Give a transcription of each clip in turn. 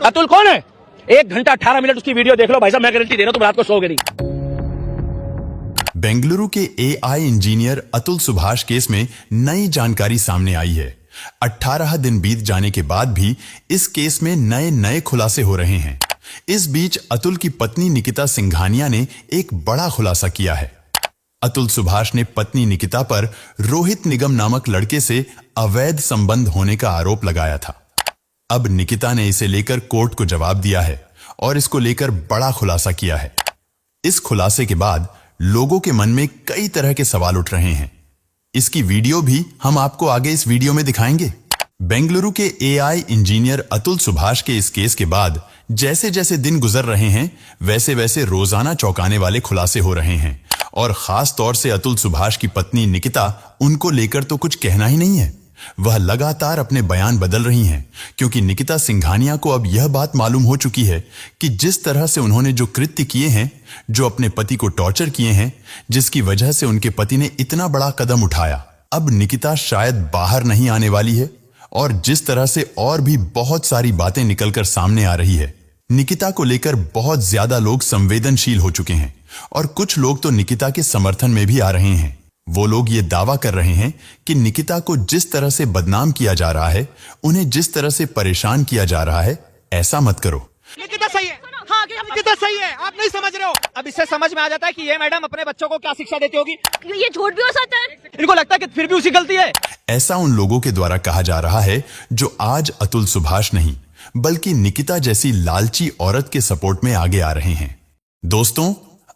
अतुल कौन है? 1 घंटा 18 मिनट उसकी वीडियो देख लो भाई साहब, मैं गारंटी दे रहा हूं तुम रात को सोओगे नहीं। बेंगलुरु के AI engineer Atul Subhash case में नई जानकारी सामने आई है। 18 दिन बीत जाने के बाद भी इस केस में नए नए खुलासे हो रहे हैं। इस बीच अतुल की पत्नी निकिता सिंघानिया ने एक बड़ा खुलासा किया है। अतुल सुभाष ने पत्नी निकिता पर रोहित निगम नामक लड़के से अवैध संबंध होने का आरोप लगाया था। अब निकिता ने इसे लेकर कोर्ट को जवाब दिया है और इसको लेकर बड़ा खुलासा किया है। इस खुलासे के बाद लोगों के मन में कई तरह के सवाल उठ रहे हैं। इसकी वीडियो भी हम आपको आगे इस वीडियो में दिखाएंगे। बेंगलुरु के एआई इंजीनियर अतुल सुभाष के इस केस के बाद जैसे जैसे दिन गुजर रहे हैं वैसे वैसे रोजाना चौंकाने वाले खुलासे हो रहे हैं और खास तौर से अतुल सुभाष की पत्नी निकिता उनको लेकर तो कुछ कहना ही नहीं है। वह लगातार अपने बयान बदल रही हैं क्योंकि निकिता सिंघानिया को अब यह बात मालूम हो चुकी है कि जिस तरह से उन्होंने जो कृत्य किए हैं, जो अपने पति को टॉर्चर किए हैं, जिसकी वजह से उनके पति ने इतना बड़ा कदम उठाया, अब निकिता शायद बाहर नहीं आने वाली है और जिस तरह से और भी बहुत सारी बातें निकलकर सामने आ रही है। निकिता को लेकर बहुत ज्यादा लोग संवेदनशील हो चुके हैं और कुछ लोग तो निकिता के समर्थन में भी आ रहे हैं। वो लोग ये दावा कर रहे हैं कि निकिता को जिस तरह से बदनाम किया जा रहा है, उन्हें जिस तरह से परेशान किया जा रहा है, ऐसा मत करो। निकिता सही है, हाँ निकिता सही है, आप नहीं समझ रहे हो। अब इससे समझ में आ जाता है कि ये मैडम अपने बच्चों को क्या शिक्षा देती होगी। ये झूठ भी हो सकता है। इनको लगता है कि फिर भी उसी गलती है। ऐसा उन लोगों के द्वारा कहा जा रहा है जो आज अतुल सुभाष नहीं बल्कि निकिता जैसी लालची औरत के सपोर्ट में आगे आ रहे हैं। दोस्तों,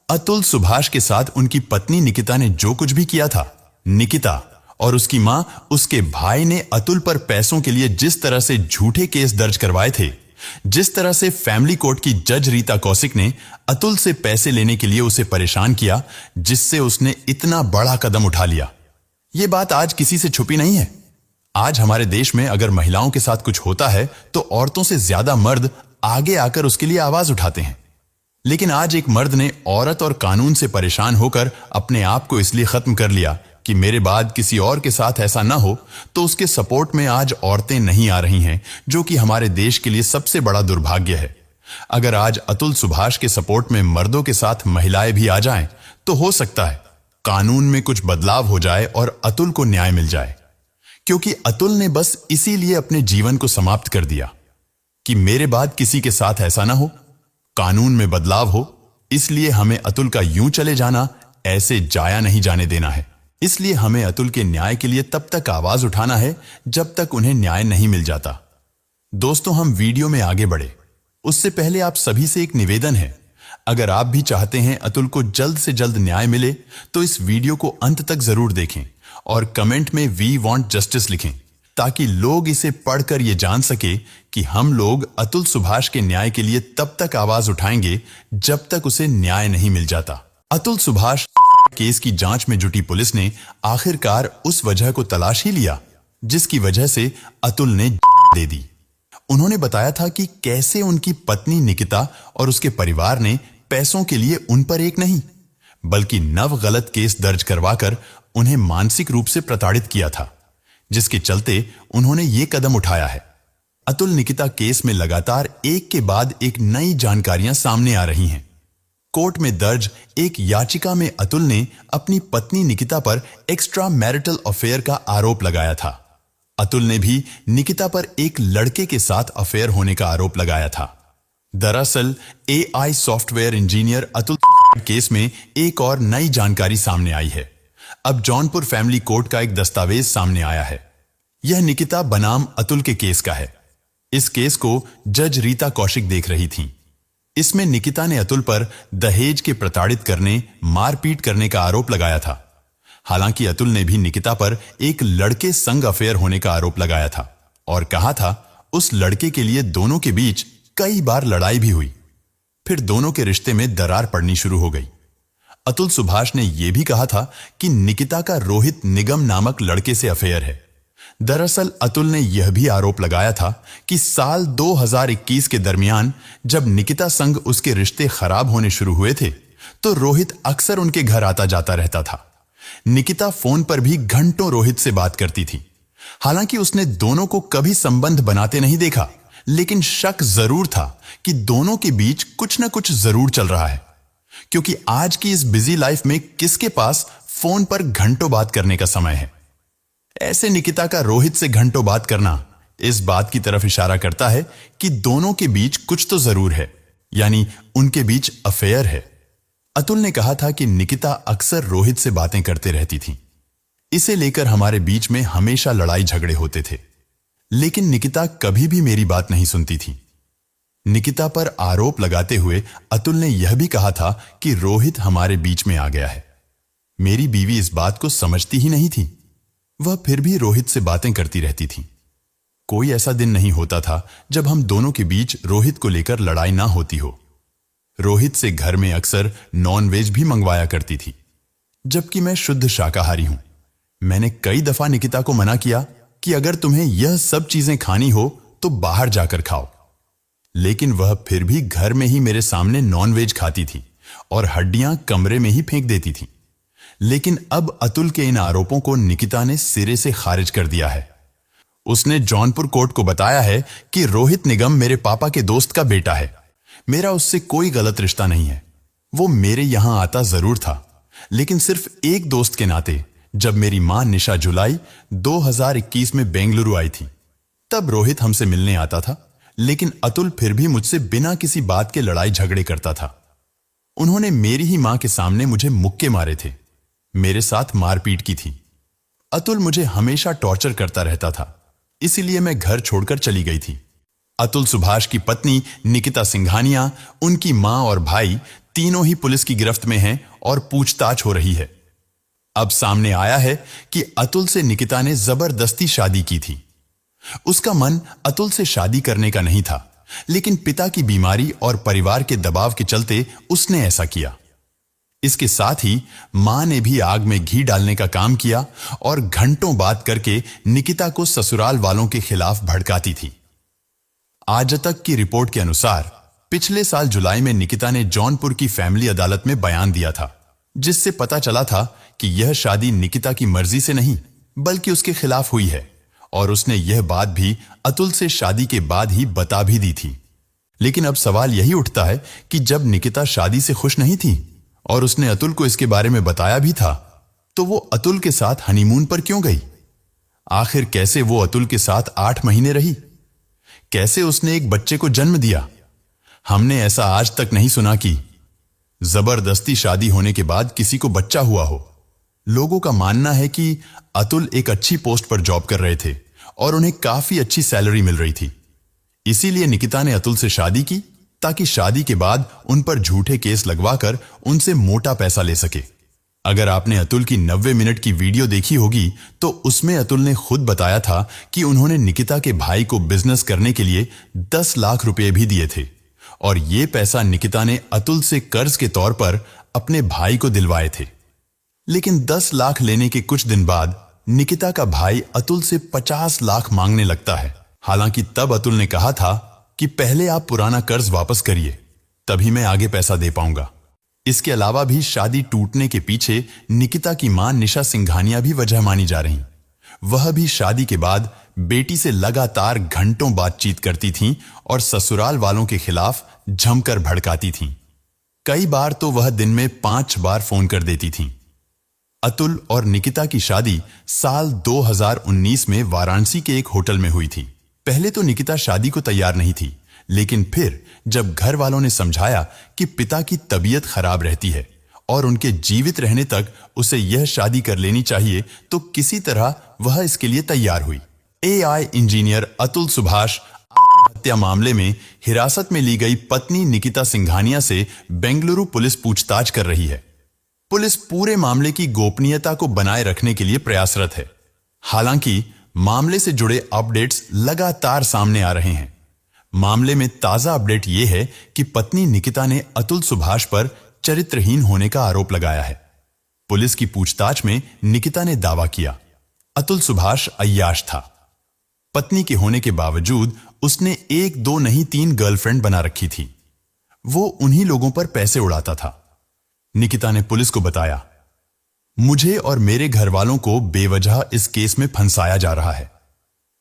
अतुल सुभाष के साथ उनकी पत्नी निकिता ने जो कुछ भी किया था, निकिता और उसकी मां, उसके भाई ने अतुल पर पैसों के लिए जिस तरह से झूठे केस दर्ज करवाए थे, जिस तरह से फैमिली कोर्ट की जज रीता कौशिक ने अतुल से पैसे लेने के लिए उसे परेशान किया, जिससे उसने इतना बड़ा कदम उठा लिया, ये बात आज किसी से छुपी नहीं है। आज हमारे देश में अगर महिलाओं के साथ कुछ होता है तो औरतों से ज्यादा मर्द आगे आकर उसके लिए आवाज उठाते हैं। लेकिन आज एक मर्द ने औरत और कानून से परेशान होकर अपने आप को इसलिए खत्म कर लिया कि मेरे बाद किसी और के साथ ऐसा ना हो, तो उसके सपोर्ट में आज औरतें नहीं आ रही हैं, जो कि हमारे देश के लिए सबसे बड़ा दुर्भाग्य है। अगर आज अतुल सुभाष के सपोर्ट में मर्दों के साथ महिलाएं भी आ जाएं, तो हो सकता है कानून में कुछ बदलाव हो जाए और अतुल को न्याय मिल जाए, क्योंकि अतुल ने बस इसीलिए अपने जीवन को समाप्त कर दिया कि मेरे बाद किसी के साथ ऐसा ना हो, कानून में बदलाव हो। इसलिए हमें अतुल का यूं चले जाना ऐसे जाया नहीं जाने देना है। इसलिए हमें अतुल के न्याय के लिए तब तक आवाज उठाना है जब तक उन्हें न्याय नहीं मिल जाता। दोस्तों, हम वीडियो में आगे बढ़े उससे पहले आप सभी से एक निवेदन है, अगर आप भी चाहते हैं अतुल को जल्द से जल्द न्याय मिले तो इस वीडियो को अंत तक जरूर देखें और कमेंट में वी वांट जस्टिस लिखें, ताकि लोग इसे पढ़कर यह जान सके कि हम लोग अतुल सुभाष के न्याय के लिए तब तक आवाज उठाएंगे जब तक उसे न्याय नहीं मिल जाता। अतुल सुभाष केस की जांच में जुटी पुलिस ने आखिरकार उस वजह को तलाश ही लिया जिसकी वजह से अतुल ने दे दी। उन्होंने बताया था कि कैसे उनकी पत्नी निकिता और उसके परिवार ने पैसों के लिए उन पर एक नहीं बल्कि 9 गलत केस दर्ज करवाकर उन्हें मानसिक रूप से प्रताड़ित किया था, जिसके चलते उन्होंने ये कदम उठाया है। अतुल निकिता केस में लगातार एक के बाद एक नई जानकारियां सामने आ रही हैं। कोर्ट में दर्ज एक याचिका में अतुल ने अपनी पत्नी निकिता पर एक्स्ट्रा मैरिटल अफेयर का आरोप लगाया था। अतुल ने भी निकिता पर एक लड़के के साथ अफेयर होने का आरोप लगाया था। दरअसल AI software engineer Atul case में एक और नई जानकारी सामने आई है। अब जौनपुर फैमिली कोर्ट का एक दस्तावेज सामने आया है। यह निकिता बनाम अतुल के केस का है। इस केस को जज रीता कौशिक देख रही थीं। इसमें निकिता ने अतुल पर दहेज के प्रताड़ित करने, मारपीट करने का आरोप लगाया था। हालांकि अतुल ने भी निकिता पर एक लड़के संग अफेयर होने का आरोप लगाया था और कहा था उस लड़के के लिए दोनों के बीच कई बार लड़ाई भी हुई। फिर दोनों के रिश्ते में दरार पड़नी शुरू हो गई। अतुल सुभाष ने यह भी कहा था कि निकिता का रोहित निगम नामक लड़के से अफेयर है। दरअसल अतुल ने यह भी आरोप लगाया था कि साल 2021 के दरमियान जब निकिता संग उसके रिश्ते खराब होने शुरू हुए थे तो रोहित अक्सर उनके घर आता जाता रहता था। निकिता फोन पर भी घंटों रोहित से बात करती थी। हालांकि उसने दोनों को कभी संबंध बनाते नहीं देखा, लेकिन शक जरूर था कि दोनों के बीच कुछ न कुछ जरूर चल रहा है, क्योंकि आज की इस बिजी लाइफ में किसके पास फोन पर घंटों बात करने का समय है। ऐसे निकिता का रोहित से घंटों बात करना इस बात की तरफ इशारा करता है कि दोनों के बीच कुछ तो जरूर है, यानी उनके बीच अफेयर है। अतुल ने कहा था कि निकिता अक्सर रोहित से बातें करते रहती थी। इसे लेकर हमारे बीच में हमेशा लड़ाई झगड़े होते थे, लेकिन निकिता कभी भी मेरी बात नहीं सुनती थी। निकिता पर आरोप लगाते हुए अतुल ने यह भी कहा था कि रोहित हमारे बीच में आ गया है। मेरी बीवी इस बात को समझती ही नहीं थी। वह फिर भी रोहित से बातें करती रहती थी। कोई ऐसा दिन नहीं होता था जब हम दोनों के बीच रोहित को लेकर लड़ाई ना होती हो। रोहित से घर में अक्सर नॉनवेज भी मंगवाया करती थी, जबकि मैं शुद्ध शाकाहारी हूं। मैंने कई दफा निकिता को मना किया कि अगर तुम्हें यह सब चीजें खानी हो तो बाहर जाकर खाओ, लेकिन वह फिर भी घर में ही मेरे सामने नॉनवेज खाती थी और हड्डियां कमरे में ही फेंक देती थी। लेकिन अब अतुल के इन आरोपों को निकिता ने सिरे से खारिज कर दिया है। उसने जौनपुर कोर्ट को बताया है कि रोहित निगम मेरे पापा के दोस्त का बेटा है। मेरा उससे कोई गलत रिश्ता नहीं है। वो मेरे यहां आता जरूर था, लेकिन सिर्फ एक दोस्त के नाते। जब मेरी मां निशा जुलाई 2021 में बेंगलुरु आई थी, तब रोहित हमसे मिलने आता था, लेकिन अतुल फिर भी मुझसे बिना किसी बात के लड़ाई झगड़े करता था। उन्होंने मेरी ही मां के सामने मुझे मुक्के मारे थे, मेरे साथ मारपीट की थी। अतुल मुझे हमेशा टॉर्चर करता रहता था, इसीलिए मैं घर छोड़कर चली गई थी। अतुल सुभाष की पत्नी निकिता सिंघानिया, उनकी मां और भाई तीनों ही पुलिस की गिरफ्त में हैं और पूछताछ हो रही है। अब सामने आया है कि अतुल से निकिता ने जबरदस्ती शादी की थी। उसका मन अतुल से शादी करने का नहीं था, लेकिन पिता की बीमारी और परिवार के दबाव के चलते उसने ऐसा किया। इसके साथ ही मां ने भी आग में घी डालने का काम किया और घंटों बात करके निकिता को ससुराल वालों के खिलाफ भड़काती थी। आज तक की रिपोर्ट के अनुसार पिछले साल जुलाई में निकिता ने जौनपुर की फैमिली अदालत में बयान दिया था, जिससे पता चला था कि यह शादी निकिता की मर्जी से नहीं बल्कि उसके खिलाफ हुई है, और उसने यह बात भी अतुल से शादी के बाद ही बता भी दी थी। लेकिन अब सवाल यही उठता है कि जब निकिता शादी से खुश नहीं थी और उसने अतुल को इसके बारे में बताया भी था, तो वो अतुल के साथ हनीमून पर क्यों गई? आखिर कैसे वो अतुल के साथ 8 महीने रही? कैसे उसने एक बच्चे को जन्म दिया? हमने ऐसा आज तक नहीं सुना कि जबरदस्ती शादी होने के बाद किसी को बच्चा हुआ हो। लोगों का मानना है कि अतुल एक अच्छी पोस्ट पर जॉब कर रहे थे और उन्हें काफी अच्छी सैलरी मिल रही थी। इसीलिए निकिता ने अतुल से शादी की, ताकि शादी के बाद उन पर झूठे केस लगवाकर उनसे मोटा पैसा ले सके। अगर आपने अतुल की 90 मिनट की वीडियो देखी होगी, तो उसमें अतुल ने खुद बताया था कि उन्होंने निकिता के भाई को बिजनेस करने के लिए 10 लाख रुपए भी दिए थे, और ये पैसा निकिता ने अतुल से कर्ज के तौर पर अपने भाई को दिलवाए थे। लेकिन 10 लाख लेने के कुछ दिन बाद निकिता का भाई अतुल से 50 लाख मांगने लगता है। हालांकि तब अतुल ने कहा था कि पहले आप पुराना कर्ज वापस करिए, तभी मैं आगे पैसा दे पाऊंगा। इसके अलावा भी शादी टूटने के पीछे निकिता की मां निशा सिंघानिया भी वजह मानी जा रही। वह भी शादी के बाद बेटी से लगातार घंटों बातचीत करती थीं और ससुराल वालों के खिलाफ जमकर भड़काती थीं। कई बार तो वह दिन में 5 बार फोन कर देती थीं। अतुल और निकिता की शादी साल 2019 में वाराणसी के एक होटल में हुई थी। पहले तो निकिता शादी को तैयार नहीं थी, लेकिन फिर जब घर वालों ने समझाया कि पिता की तबीयत खराब रहती है और उनके जीवित रहने तक उसे यह शादी कर लेनी चाहिए, तो किसी तरह वह इसके लिए तैयार हुई। एआई इंजीनियर अतुल सुभाष आत्महत्या मामले में हिरासत में ली गई पत्नी निकिता सिंघानिया से बेंगलुरु पुलिस पूछताछ कर रही है। पुलिस पूरे मामले की गोपनीयता को बनाए रखने के लिए प्रयासरत है। हालांकि मामले से जुड़े अपडेट्स लगातार सामने आ रहे हैं। मामले में ताजा अपडेट यह है कि पत्नी निकिता ने अतुल सुभाष पर चरित्रहीन होने का आरोप लगाया है। पुलिस की पूछताछ में निकिता ने दावा किया, अतुल सुभाष अय्याश था। पत्नी के होने के बावजूद उसने 1-2 नहीं 3 गर्लफ्रेंड बना रखी थी। वो उन्हीं लोगों पर पैसे उड़ाता था। निकिता ने पुलिस को बताया, मुझे और मेरे घर वालों को बेवजह इस केस में फंसाया जा रहा है।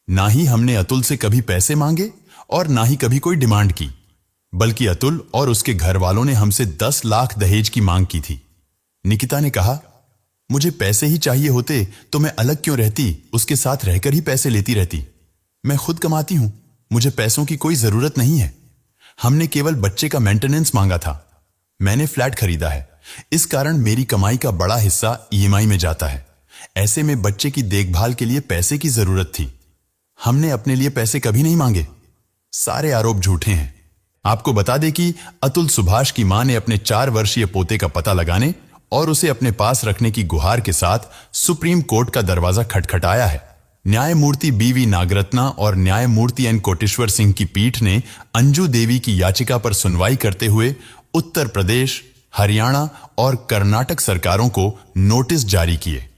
ना ही हमने अतुल से कभी पैसे मांगे और ना ही कभी कोई डिमांड की, बल्कि अतुल और उसके घर वालों ने हमसे 10 लाख दहेज की मांग की थी। निकिता ने कहा, मुझे पैसे ही चाहिए होते तो मैं अलग क्यों रहती, उसके साथ रहकर ही पैसे लेती रहती। मैं खुद कमाती हूं, मुझे पैसों की कोई जरूरत नहीं है। हमने केवल बच्चे का मेंटेनेंस मांगा था। मैंने फ्लैट खरीदा है, इस कारण मेरी कमाई का बड़ा हिस्सा ईएमआई में जाता है। ऐसे में बच्चे की देखभाल के लिए पैसे की जरूरत थी। हमने अपने लिए पैसे कभी नहीं मांगे। सारे आरोप झूठे हैं। आपको बता दें कि अतुल सुभाष की मां ने अपने 4 वर्षीय पोते का पता लगाने और उसे अपने पास रखने की गुहार के साथ सुप्रीम कोर्ट का दरवाजा खटखटाया है। न्यायमूर्ति बीवी नागरत्ना और न्यायमूर्ति एन कोटेश्वर सिंह की पीठ ने अंजू देवी की याचिका पर सुनवाई करते हुए उत्तर प्रदेश, हरियाणा और कर्नाटक सरकारों को नोटिस जारी किए।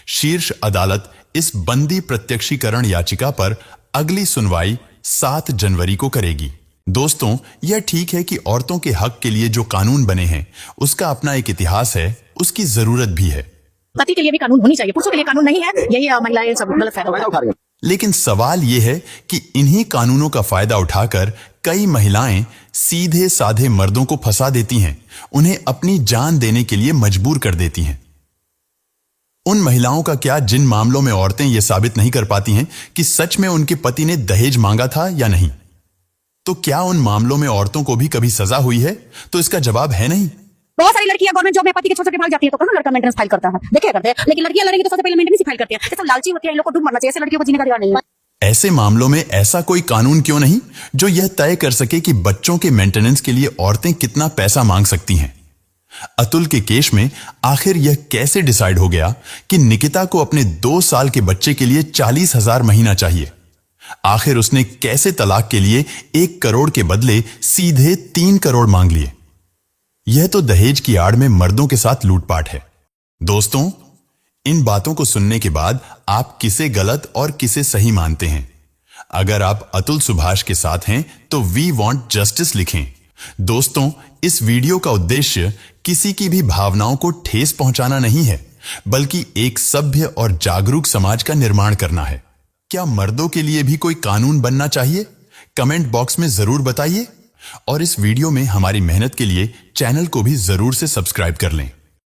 शीर्ष अदालत इस बंदी प्रत्यक्षीकरण याचिका पर अगली सुनवाई 7 जनवरी को करेगी। दोस्तों, यह ठीक है कि औरतों के हक के लिए जो कानून बने हैं उसका अपना एक इतिहास है, उसकी जरूरत भी है। पति के लिए भी कानून होनी चाहिए, पुरुषों के लिए कानून नहीं है, यही महिलाएं सब गलत फायदा उठा रही हैं। लेकिन सवाल यह है कि इन्हीं कानूनों का फायदा उठाकर कई महिलाएं सीधे साधे मर्दों को फंसा देती हैं, उन्हें अपनी जान देने के लिए मजबूर कर देती हैं। उन महिलाओं का क्या जिन मामलों में औरतें यह साबित नहीं कर पाती हैं कि सच में उनके पति ने दहेज मांगा था या नहीं? तो क्या उन मामलों में औरतों को भी कभी सजा हुई है? तो इसका जवाब है नहीं। बहुत सारी लड़कियां गवर्नमेंट जॉब में पति के छोटे छोटे भाग जाती है तो कौन लड़का मेंटेनेंस फाइल करता है, देखिए करते हैं। लेकिन लड़कियां लड़ेंगी तो सबसे पहले मेंटेनेंस फाइल करती है। ये सब लालची होती है, इन लोगों को डूब मरना चाहिए, ऐसे लड़कियों को जीने का अधिकार नहीं है। ऐसे मामलों में ऐसा कोई कानून क्यों नहीं जो यह तय कर सके कि बच्चों के मेंटेनेंस के लिए औरतें कितना पैसा मांग सकती हैं? अतुल के केस में आखिर यह कैसे डिसाइड हो गया कि निकिता को अपने 2 साल के बच्चे के लिए 40,000 महीना चाहिए? आखिर उसने कैसे तलाक के लिए 1 करोड़ के बदले सीधे 3 करोड़ मांग लिए? यह तो दहेज की आड़ में मर्दों के साथ लूटपाट है। दोस्तों, इन बातों को सुनने के बाद आप किसे गलत और किसे सही मानते हैं? अगर आप अतुल सुभाष के साथ हैं तो वी वांट जस्टिस लिखें। दोस्तों, इस वीडियो का उद्देश्य किसी की भी भावनाओं को ठेस पहुंचाना नहीं है, बल्कि एक सभ्य और जागरूक समाज का निर्माण करना है। क्या मर्दों के लिए भी कोई कानून बनना चाहिए? कमेंट बॉक्स में जरूर बताइए और इस वीडियो में हमारी मेहनत के लिए चैनल को भी जरूर से सब्सक्राइब कर लें।